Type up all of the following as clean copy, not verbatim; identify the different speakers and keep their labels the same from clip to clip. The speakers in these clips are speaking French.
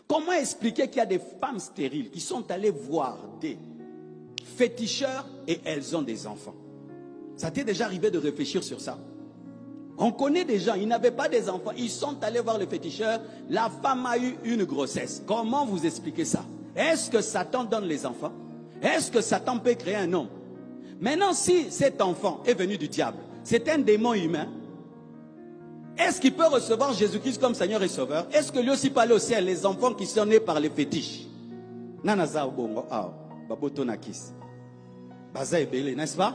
Speaker 1: Comment expliquer qu'il y a des femmes stériles qui sont allées voir des féticheurs et elles ont des enfants? Ça t'est déjà arrivé de réfléchir sur ça? On connaît des gens, ils n'avaient pas des enfants, ils sont allés voir le féticheur, la femme a eu une grossesse. Comment vous expliquez ça? Est-ce que Satan donne les enfants? Est-ce que Satan peut créer un homme? Maintenant, si cet enfant est venu du diable, c'est un démon humain, est-ce qu'il peut recevoir Jésus-Christ comme Seigneur et Sauveur? Est-ce que lui aussi peut aller au ciel, les enfants qui sont nés par les fétiches? N'est-ce pas?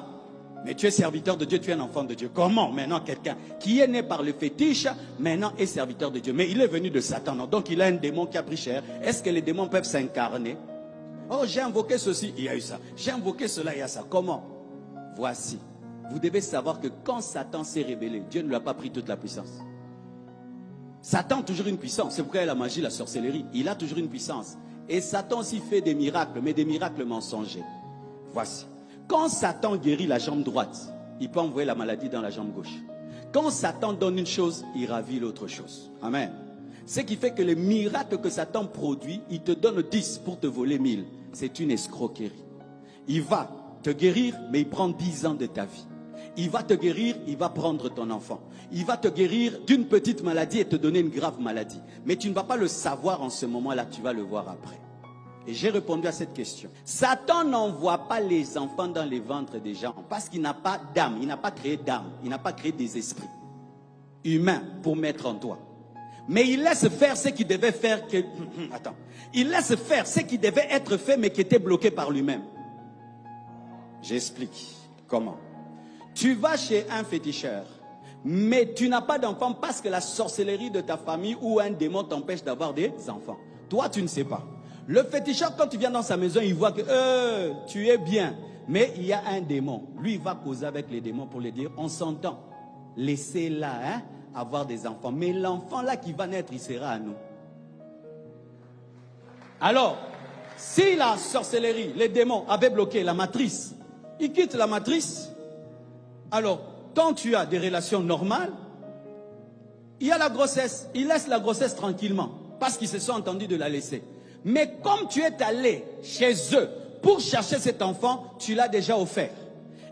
Speaker 1: Mais tu es serviteur de Dieu, tu es un enfant de Dieu. Comment maintenant quelqu'un qui est né par le fétiche, maintenant est serviteur de Dieu? Mais il est venu de Satan, non? Donc il a un démon qui a pris cher. Est-ce que les démons peuvent s'incarner? Oh, j'ai invoqué ceci, il y a eu ça. J'ai invoqué cela, il y a ça. Comment? Voici. Vous devez savoir que quand Satan s'est révélé, Dieu ne lui a pas pris toute la puissance. Satan a toujours une puissance. C'est pourquoi il y a la magie, la sorcellerie. Il a toujours une puissance. Et Satan aussi fait des miracles, mais des miracles mensongers. Voici. Quand Satan guérit la jambe droite, il peut envoyer la maladie dans la jambe gauche. Quand Satan donne une chose, il ravit l'autre chose. Amen. Ce qui fait que les miracles que Satan produit, il te donne 10 pour te voler 1000. C'est une escroquerie. Il va te guérir, mais il prend 10 ans de ta vie. Il va te guérir, il va prendre ton enfant. Il va te guérir d'une petite maladie et te donner une grave maladie. Mais tu ne vas pas le savoir en ce moment-là, tu vas le voir après. Et j'ai répondu à cette question. Satan n'envoie pas les enfants dans les ventres des gens parce qu'il n'a pas d'âme, il n'a pas créé d'âme, il n'a pas créé des esprits humains pour mettre en toi. Mais il laisse faire ce qu'il devait faire. Il laisse faire ce qui devait être fait mais qui était bloqué par lui-même. J'explique comment. Tu vas chez un féticheur, mais tu n'as pas d'enfant parce que la sorcellerie de ta famille ou un démon t'empêche d'avoir des enfants. Toi, tu ne sais pas. Le féticheur, quand tu viens dans sa maison, il voit que tu es bien. Mais il y a un démon. Lui, il va causer avec les démons pour les dire, on s'entend. Laissez-la avoir des enfants. Mais l'enfant là qui va naître, il sera à nous. Alors, si la sorcellerie, les démons avaient bloqué la matrice, ils quittent la matrice. Alors, quand tu as des relations normales, il y a la grossesse. Ils laissent la grossesse tranquillement parce qu'ils se sont entendus de la laisser. Mais comme tu es allé chez eux pour chercher cet enfant, tu l'as déjà offert.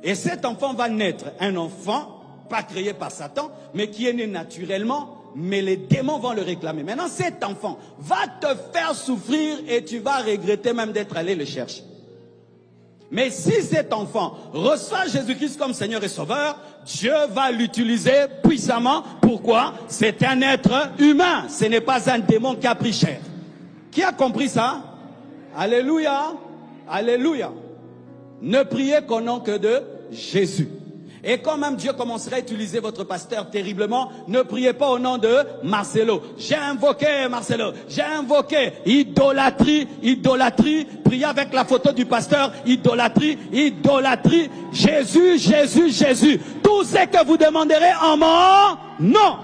Speaker 1: Et cet enfant va naître, un enfant, pas créé par Satan, mais qui est né naturellement, mais les démons vont le réclamer. Maintenant, cet enfant va te faire souffrir et tu vas regretter même d'être allé le chercher. Mais si cet enfant reçoit Jésus-Christ comme Seigneur et Sauveur, Dieu va l'utiliser puissamment. Pourquoi? C'est un être humain. Ce n'est pas un démon qui a pris chair. Qui a compris ça? Alléluia. Alléluia. Ne priez qu'au nom que de Jésus. Et quand même Dieu commencera à utiliser votre pasteur terriblement, ne priez pas au nom de Marcelo. J'ai invoqué Marcelo, j'ai invoqué idolâtrie, idolâtrie, priez avec la photo du pasteur, idolâtrie, idolâtrie, Jésus, Jésus, Jésus. Tout ce que vous demanderez en mon nom.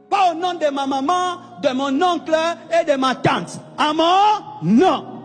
Speaker 1: Pas au nom de ma maman, de mon oncle et de ma tante. À mon nom.